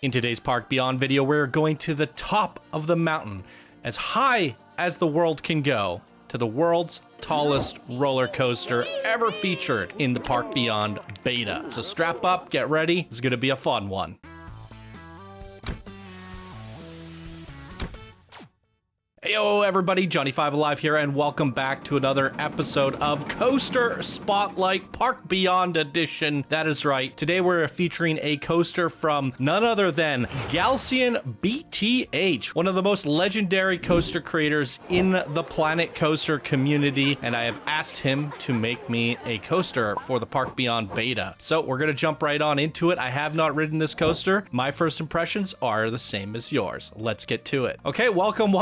In today's Park Beyond video, we're going to the top of the mountain, as high as the world can go, to the world's tallest roller coaster ever featured in the Park Beyond beta. So strap up, get ready, it's gonna be a fun one. Heyo everybody, Johnny5 Alive here, and welcome back to another episode of Coaster Spotlight Park Beyond Edition. That is right, today we're featuring a coaster from none other than GalcianBTH, one of the most legendary coaster creators in the Planet Coaster community, and I have asked him to make me a coaster for the Park Beyond beta. So we're gonna jump right on into it. I have not ridden this coaster. My first impressions are the same as yours. Let's get to it. Okay, welcome,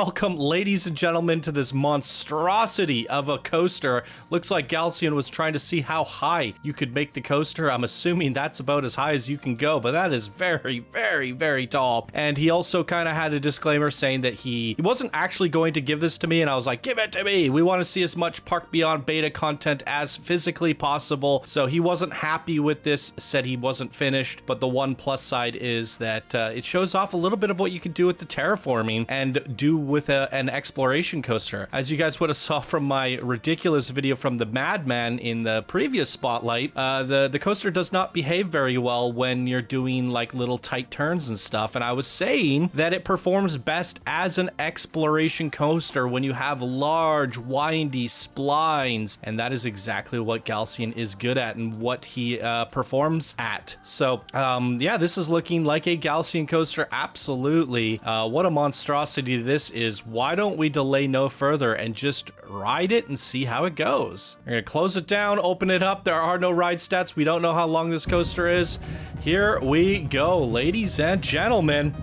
ladies and gentlemen, to this monstrosity of a coaster. Looks like Galcian was trying to see how high you could make the coaster. I'm assuming that's about as high as you can go, but that is very, very, very tall. And he also kind of had a disclaimer saying that he wasn't actually going to give this to me, and I was like, give it to me. We want to see as much Park Beyond beta content as physically possible. So he wasn't happy with this, said he wasn't finished, but the one plus side is that it shows off a little bit of what you can do with the terraforming and do with an exploration coaster. As you guys would have saw from my ridiculous video from the Madman in the previous spotlight, the coaster does not behave very well when you're doing like little tight turns and stuff, and I was saying that it performs best as an exploration coaster when you have large windy splines, and that is exactly what Galcian is good at and what he performs at. So yeah, this is looking like a Galcian coaster, absolutely. What a monstrosity this is. Why don't we delay no further and just ride it and see how it goes? We're gonna close it down, open it up. There are no ride stats. We don't know how long this coaster is. Here we go, ladies and gentlemen.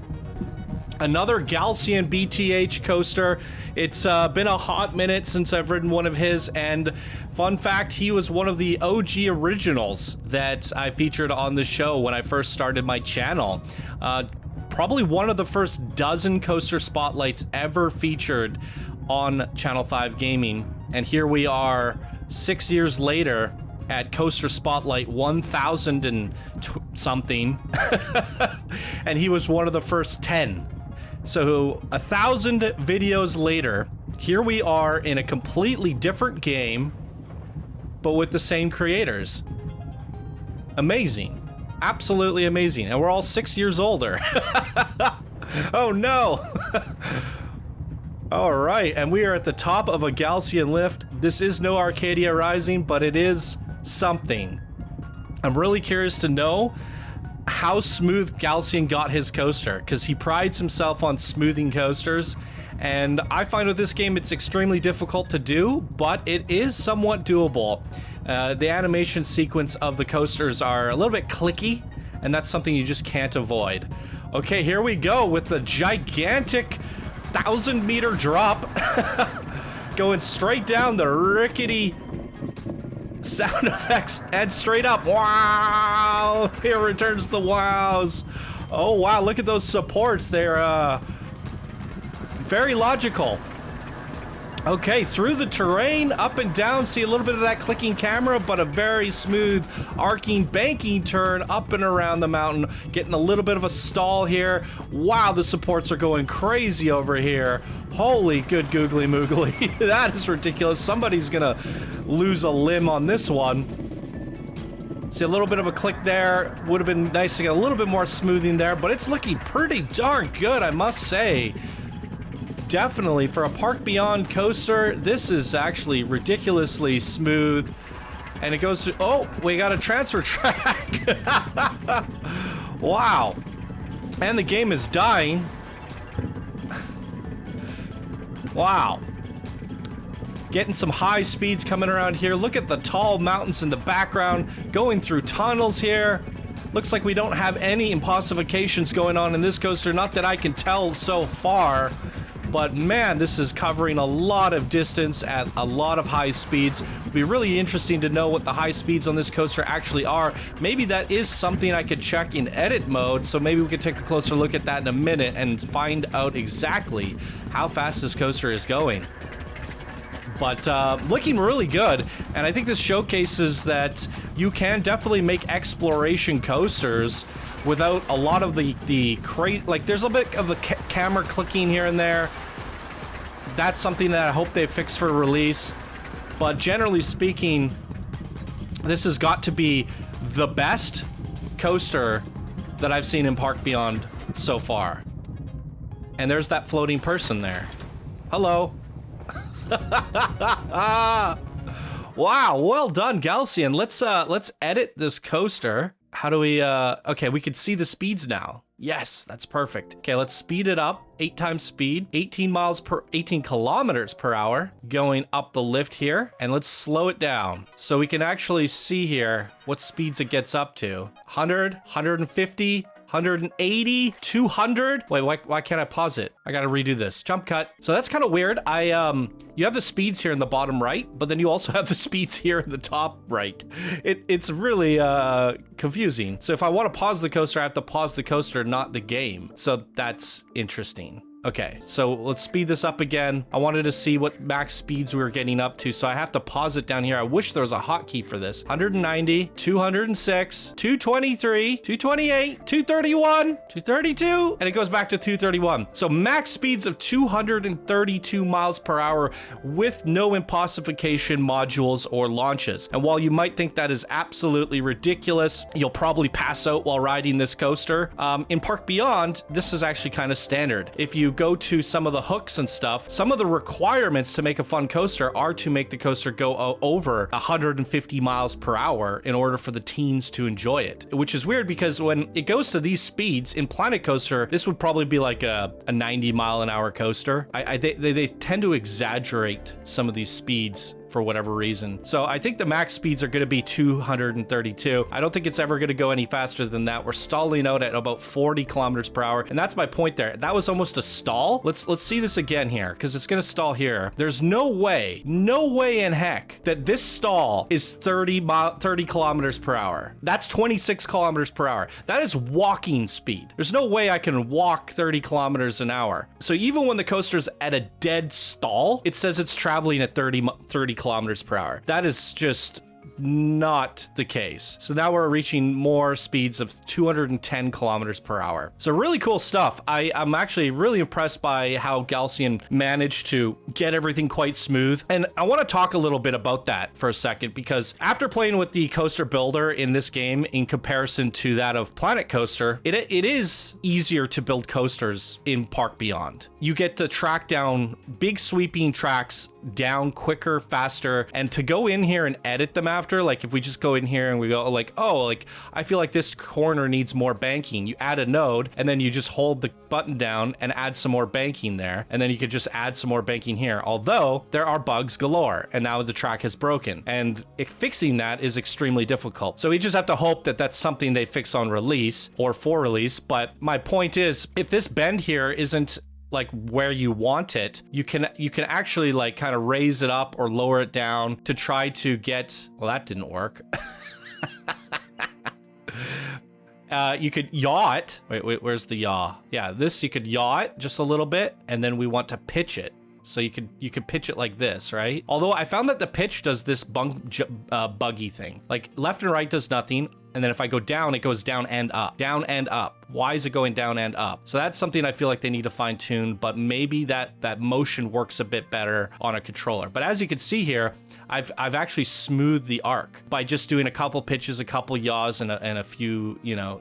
Another GalcianBTH coaster. It's been a hot minute since I've ridden one of his, and fun fact, he was one of the OG originals that I featured on the show when I first started my channel. Probably one of the first dozen coaster spotlights ever featured on Channel 5 Gaming. And here we are 6 years later at Coaster Spotlight 1000 and something. And he was one of the first 10. So 1,000 videos later, here we are in a completely different game, but with the same creators. Amazing. Absolutely amazing. And we're all 6 years older. Oh no. All right, and we are at the top of a Galcian lift. This is no Arcadia Rising, but it is something. I'm really curious to know how smooth Galcian got his coaster, because he prides himself on smoothing coasters, and I find with this game it's extremely difficult to do, but it is somewhat doable. The animation sequence of the coasters are a little bit clicky, and that's something you just can't avoid. Okay, here we go with the gigantic 1,000-meter drop. Going straight down the rickety sound effects and straight up. Wow! Here returns the wows. Oh wow, look at those supports. They're very logical. Okay, through the terrain, up and down, see a little bit of that clicking camera, but a very smooth arcing banking turn up and around the mountain, getting a little bit of a stall here. Wow, the supports are going crazy over here. Holy good googly moogly. That is ridiculous. Somebody's gonna lose a limb on this one. See a little bit of a click there. Would have been nice to get a little bit more smoothing there, but it's looking pretty darn good, I must say. Definitely, for a Park Beyond coaster, this is actually ridiculously smooth. And it goes to, oh, we got a transfer track. Wow. And the game is dying. Wow. Getting some high speeds coming around here. Look at the tall mountains in the background, going through tunnels here. Looks like we don't have any impossifications going on in this coaster, not that I can tell so far. But man, this is covering a lot of distance at a lot of high speeds. It'd be really interesting to know what the high speeds on this coaster actually are. Maybe that is something I could check in edit mode, so maybe we could take a closer look at that in a minute and find out exactly how fast this coaster is going. But looking really good, and I think this showcases that you can definitely make exploration coasters without a lot of the like there's a bit of the camera clicking here and there. That's something that I hope they fix for release. But generally speaking, this has got to be the best coaster that I've seen in Park Beyond so far. And there's that floating person there. Hello. Wow, well done, Galcian. Let's edit this coaster. How do we okay, we can see the speeds now. Yes, that's perfect. Okay, let's speed it up. 8 times speed, 18 kilometers per hour going up the lift here. And let's slow it down so we can actually see here what speeds it gets up to. 100, 150, 180, 200. Wait, why can't I pause it? I gotta redo this. Jump cut. So that's kind of weird. You have the speeds here in the bottom right, but then you also have the speeds here in the top right. It's really confusing. So if I want to pause the coaster, I have to pause the coaster, not the game. So that's interesting. Okay, so let's speed this up again. I wanted to see what max speeds we were getting up to, so I have to pause it down here. I wish there was a hotkey for this. 190, 206, 223, 228, 231, 232, and it goes back to 231. So max speeds of 232 miles per hour with no impossification modules or launches. And while you might think that is absolutely ridiculous, you'll probably pass out while riding this coaster. In Park Beyond, this is actually kind of standard. If you go to some of the hooks and stuff, some of the requirements to make a fun coaster are to make the coaster go over 150 miles per hour in order for the teens to enjoy it, which is weird because when it goes to these speeds in Planet Coaster, this would probably be like a 90 mile an hour coaster. They tend to exaggerate some of these speeds for whatever reason. So I think the max speeds are going to be 232. I don't think it's ever going to go any faster than that. We're stalling out at about 40 kilometers per hour. And that's my point there. That was almost a stall. Let's see this again here because it's going to stall here. There's no way in heck that this stall is 30 kilometers per hour. That's 26 kilometers per hour. That is walking speed. There's no way I can walk 30 kilometers an hour. So even when the coaster's at a dead stall, it says it's traveling at 30 kilometers per hour. That is just not the case. So now we're reaching more speeds of 210 kilometers per hour. So really cool stuff. I'm actually really impressed by how Galcian managed to get everything quite smooth. And I want to talk a little bit about that for a second, because after playing with the coaster builder in this game in comparison to that of Planet Coaster, it is easier to build coasters in Park Beyond. You get to track down big sweeping tracks down quicker, faster, and to go in here and edit them after, like if we just go in here and we go like, oh, like I feel like this corner needs more banking, you add a node and then you just hold the button down and add some more banking there, and then you could just add some more banking here, although there are bugs galore and now the track has broken, and fixing that is extremely difficult. So we just have to hope that that's something they fix on release or for release. But my point is, if this bend here isn't like where you want it, you can actually like kind of raise it up or lower it down to try to get, well, that didn't work. You could yaw it. Wait, where's the yaw? Yeah, this, you could yaw it just a little bit, and then we want to pitch it. So you could pitch it like this, right? Although I found that the pitch does this buggy thing. Like left and right does nothing, and then if I go down, it goes down and up. Down and up. Why is it going down and up? So that's something I feel like they need to fine tune, but maybe that motion works a bit better on a controller. But as you can see here, I've actually smoothed the arc by just doing a couple pitches, a couple yaws, and a few,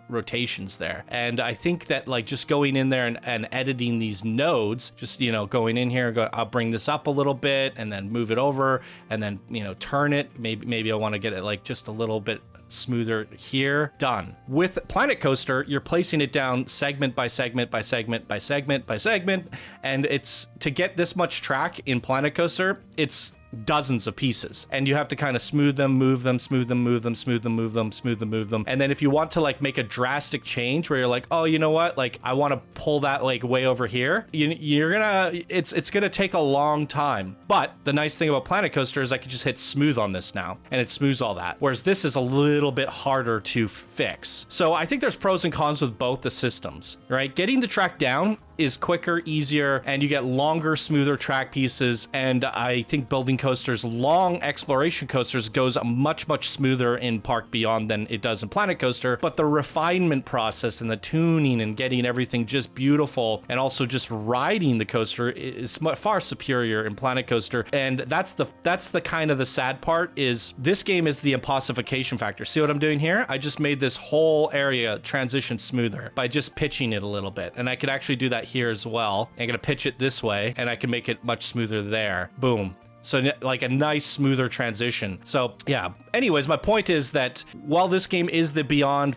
rotations there. And I think that like just going in there and editing these nodes, just, going in here, I'll bring this up a little bit and then move it over and then, turn it. Maybe I want to get it like just a little bit smoother here. Done. With Planet Coaster, you're placing it down segment by segment by segment by segment by segment, and it's to get this much track in Planet Coaster, it's dozens of pieces, and you have to kind of smooth them, move them, smooth them, move them, smooth them, move them, smooth them, move them. And then if you want to like make a drastic change where you're like, oh, you know what, like I want to pull that like way over here, it's gonna take a long time. But the nice thing about Planet Coaster is I can just hit smooth on this now and it smooths all that, whereas this is a little bit harder to fix. So I think there's pros and cons with both the systems, right? Getting the track down is quicker, easier, and you get longer, smoother track pieces. And I think building coasters, long exploration coasters, goes much, much smoother in Park Beyond than it does in Planet Coaster. But the refinement process and the tuning and getting everything just beautiful, and also just riding the coaster, is far superior in Planet Coaster. And that's the kind of the sad part, is this game is the impossification factor. See what I'm doing here? I just made this whole area transition smoother by just pitching it a little bit. And I could actually do that here as well. I'm gonna pitch it this way, and I can make it much smoother there. Boom. So like a nice smoother transition. So yeah, anyways, my point is that while this game is the beyond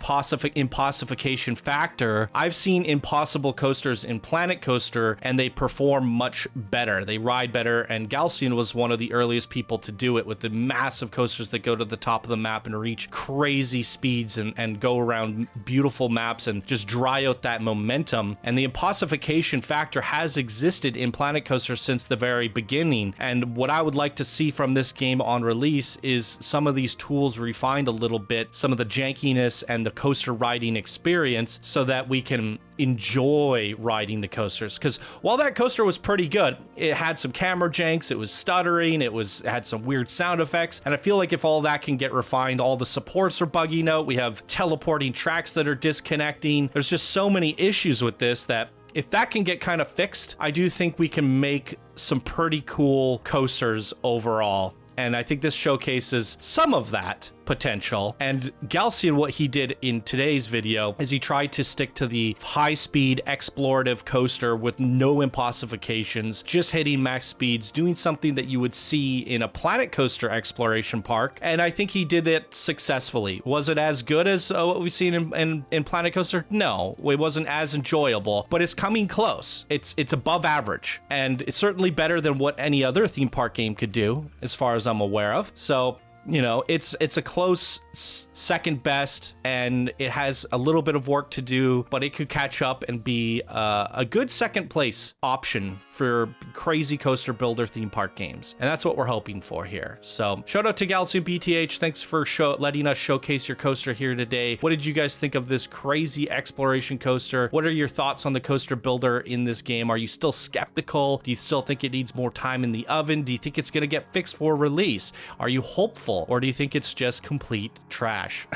impossification factor, I've seen impossible coasters in Planet Coaster and they perform much better. They ride better, and Galcian was one of the earliest people to do it with the massive coasters that go to the top of the map and reach crazy speeds and go around beautiful maps and just dry out that momentum. And the impossification factor has existed in Planet Coaster since the very beginning. And what I would like to see from this game on release is some of these tools refined a little bit, some of the jankiness and the coaster riding experience, so that we can enjoy riding the coasters. Because while that coaster was pretty good, it had some camera janks, it was stuttering, it had some weird sound effects, and I feel like if all that can get refined, all the supports are bugging out, we have teleporting tracks that are disconnecting, there's just so many issues with this that if that can get kind of fixed, I do think we can make some pretty cool coasters overall. And I think this showcases some of that potential. And Galcian, what he did in today's video is he tried to stick to the high-speed explorative coaster with no impossifications, just hitting max speeds, doing something that you would see in a Planet Coaster exploration park. And I think he did it successfully. Was it as good as what we've seen in Planet Coaster? No, it wasn't as enjoyable, but it's coming close. It's above average, and it's certainly better than what any other theme park game could do, as far as I'm aware of. So, you know, it's a close second best, and it has a little bit of work to do, but it could catch up and be a good second place option for crazy coaster builder theme park games. And that's what we're hoping for here. So shout out to GalcianBTH. Thanks for letting us showcase your coaster here today. What did you guys think of this crazy exploration coaster? What are your thoughts on the coaster builder in this game? Are you still skeptical? Do you still think it needs more time in the oven? Do you think it's going to get fixed for release? Are you hopeful, or do you think it's just complete trash?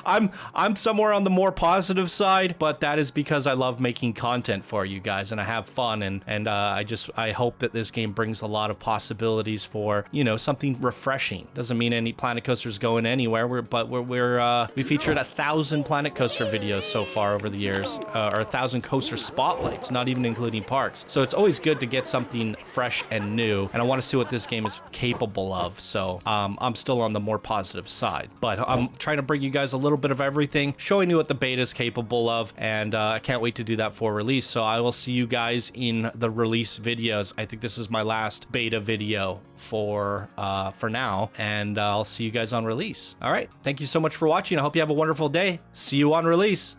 I'm somewhere on the more positive side, but that is because I love making content for you guys and I have fun, and I hope that this game brings a lot of possibilities for, you know, something refreshing. Doesn't mean any Planet Coasters going anywhere, we featured 1,000 Planet Coaster videos so far over the years, or 1,000 coaster spotlights, not even including parks. So it's always good to get something fresh and new, and I want to see what this game is capable of. So I'm still on the more positive side, but I'm trying to bring you guys a little bit of everything, showing you what the beta is capable of, and I can't wait to do that for release. So I will see you guys in the release videos. I think this is my last beta video for now, and I'll see you guys on release. All right, thank you so much for watching. I hope you have a wonderful day. See you on release.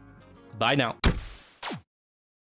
Bye now.